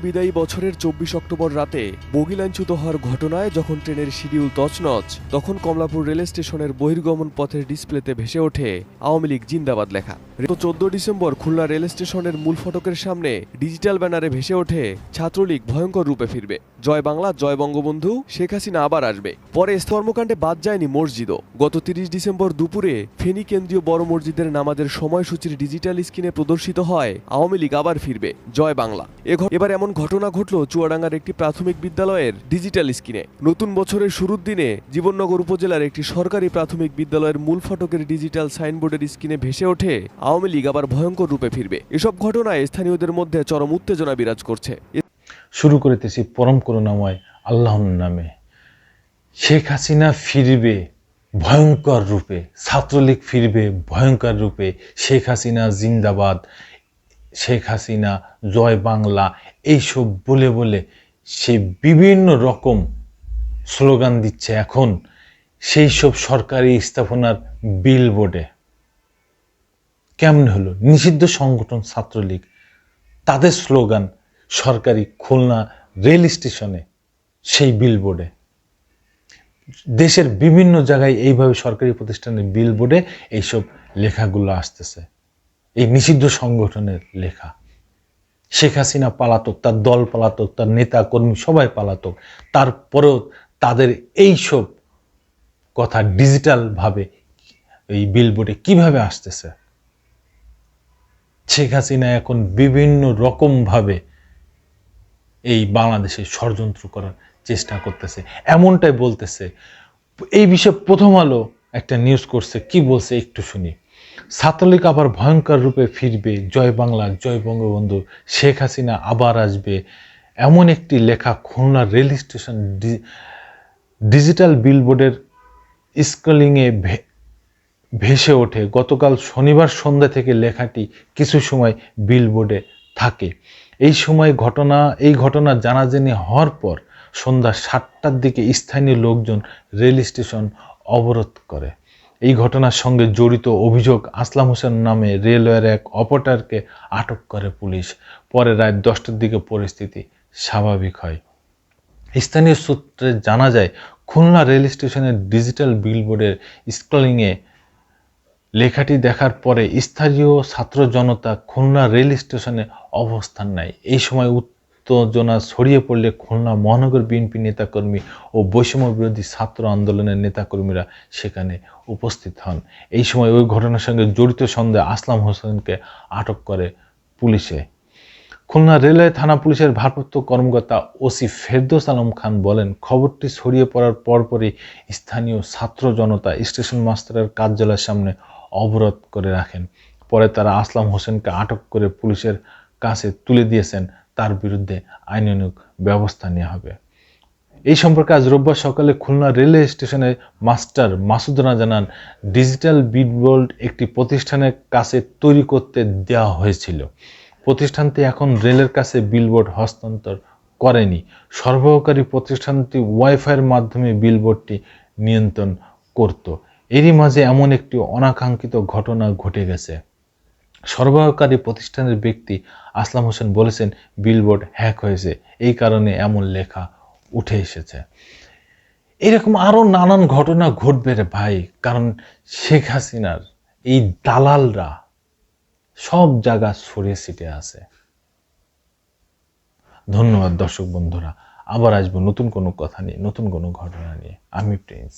বিদায়ী বছরের ২৪ অক্টোবর রাতে বগিলাইনচ্যুত হওয়ার ঘটনায় যখন ট্রেনের শিডিউল তছনছ, তখন কমলাপুর রেল স্টেশনের বহির্গমন পথের ডিসপ্লেতে ভেসে ওঠে আওয়ামী লীগ জিন্দাবাদ লেখা। ১৪ ডিসেম্বর খুলনা রেল স্টেশনের মূল ফটকের সামনে ডিজিটাল ব্যানারে ভেসে ওঠে ছাত্রলীগ ভয়ঙ্কর রূপে ফিরবে, জয় বাংলা, জয় বঙ্গবন্ধু, শেখ হাসিনা আবার আসবে। পরে কর্মকাণ্ডে বাদ যায়নি মসজিদও। গত ৩০ ডিসেম্বর দুপুরে ফেনী কেন্দ্রীয় বড় মসজিদের নামাজের সময়সূচির ডিজিটাল স্ক্রিনে প্রদর্শিত হয় আওয়ামী লীগ আবার ফিরবে, জয় বাংলা। এবার এমন ঘটনা ঘটল চুয়াডাঙ্গার একটি প্রাথমিক বিদ্যালয়ের ডিজিটাল স্ক্রিনে। নতুন বছরের শুরুর দিনে জীবননগর উপজেলার একটি সরকারি প্রাথমিক বিদ্যালয়ের মূল ফটকের ডিজিটাল সাইনবোর্ডের স্ক্রিনে ভেসে ওঠে আওয়ামী লীগ আবার ভয়ঙ্কর রূপে ফিরবে। এসব ঘটনায় স্থানীয়দের মধ্যে চরম উত্তেজনা বিরাজ করছে। শুরু করিতেছি পরম করুণাময় আল্লাহর নামে। শেখ হাসিনা ফিরবে ভয়ঙ্কর রূপে, ছাত্রলীগ ফিরবে ভয়ঙ্কর রূপে, শেখ হাসিনা জিন্দাবাদ, শেখ হাসিনা জয় বাংলা, এইসব বলে বলে সে বিভিন্ন রকম স্লোগান দিচ্ছে এখন সেই সব সরকারি স্থাপনার বিলবোর্ডে। কেমন হলো? নিষিদ্ধ সংগঠন ছাত্রলীগ, তাদের স্লোগান সরকারি খুলনা রেল স্টেশনে সেই বিলবোর্ডে। দেশের বিভিন্ন জায়গায় এইভাবে সরকারি প্রতিষ্ঠানের বিলবোর্ডে এইসব লেখাগুলো আসতেছে, এই নিষিদ্ধ সংগঠনের লেখা। শেখ হাসিনা পালাতক, তার দল পালাতক, তার নেতা কর্মী সবাই পালাতক, তারপরেও তাদের এইসব কথা ডিজিটাল ভাবে এই বিলবোর্ডে কিভাবে আসতেছে? শেখ হাসিনা এখন বিভিন্ন রকম ভাবে এই বাংলাদেশে ষড়যন্ত্র করার চেষ্টা করতেছে, এমনটাই বলতেছে। এই বিষয়ে প্রথম আলো একটা নিউজ করছে, কি বলছে একটু শুনি। ছাত্রলীগ আবার ভয়ঙ্কর রূপে ফিরবে, জয় বাংলা, জয় বঙ্গবন্ধু, শেখ হাসিনা আবার আসবে, এমন একটি লেখা খুলনা রেল স্টেশন ডিজিটাল বিলবোর্ডের স্ক্রলিংয়ে ভেসে ওঠে। গতকাল শনিবার সন্ধ্যা থেকে লেখাটি কিছু সময় বিলবোর্ডে থাকে। এই ঘটনা জানাজানি হওয়ার পর সন্ধ্যা ৭টার দিকে স্থানীয় লোকজন রেল স্টেশন অবরোধ করে। এই ঘটনার সঙ্গে জড়িত অভিযোগ আসলাম হোসেন নামে রেলওয়ের এক অপারেটরকে আটক করে পুলিশ। পরে রাত ১০টার দিকে পরিস্থিতি স্বাভাবিক হয়। স্থানীয় সূত্রে জানা যায়, খুলনা রেল স্টেশনের ডিজিটাল বিলবোর্ডের স্ক্রলিংয়ে লেখাটি দেখার পরে স্থানীয় ছাত্র জনতা খুলনা রেল স্টেশনে অবস্থান নেয়। এই সময় উত্তেজনা ছড়িয়ে পড়লে খুলনা মহানগর বিএনপি নেতাকর্মী ও বৈষম্য বিরোধী ছাত্র আন্দোলনের নেতাকর্মীরা সেখানে উপস্থিত হন। এই সময় ওই ঘটনার সঙ্গে জড়িত সন্দেহে আসলাম হোসেনকে আটক করে পুলিশে। খুলনা রেলওয়ে থানা পুলিশের ভারপ্রাপ্ত কর্মকর্তা ওসি ফেরদৌস আলম খান বলেন, খবরটি ছড়িয়ে পড়ার পরপরই স্থানীয় ছাত্র জনতা স্টেশন মাস্টারের কার্যালয়ের সামনে অবরোধ করে রাখেন। পরে তারা আসলাম হোসেনকে আটক করে পুলিশের কাছে তুলে দিয়েছেন, তার বিরুদ্ধে আইনানুগ ব্যবস্থা নেওয়া হবে। এই সম্পর্কে আজ রোববার সকালে খুলনা রেলওয়ে স্টেশনের মাস্টার মাসুদরা জানান, ডিজিটাল বিলবোর্ড একটি প্রতিষ্ঠানের কাছে তৈরি করতে দেওয়া হয়েছিল। প্রতিষ্ঠানটি এখন রেলের কাছে বিলবোর্ড হস্তান্তর করেনি। সরবরাহকারী প্রতিষ্ঠানটি ওয়াইফাইয়ের মাধ্যমে বিলবোর্ডটি নিয়ন্ত্রণ করত। এরই মাঝে এমন একটি অনাকাঙ্ক্ষিত ঘটনা ঘটে গেছে। সরবরাহকারী প্রতিষ্ঠানের ব্যক্তি আসলাম হোসেন বলেছেন, বিলবোর্ড হ্যাক হয়েছে, এই কারণে এমন লেখা উঠে এসেছে। এরকম আরো নানান ঘটনা ঘটবে রে ভাই, কারণ শেখ হাসিনার এই দালালরা সব জায়গা ছড়িয়ে ছিটিয়ে আছে। ধন্যবাদ দর্শক বন্ধুরা, আবার আসবো নতুন কোনো কথা নিয়ে, নতুন কোনো ঘটনা নিয়ে। আমি প্রিন্স।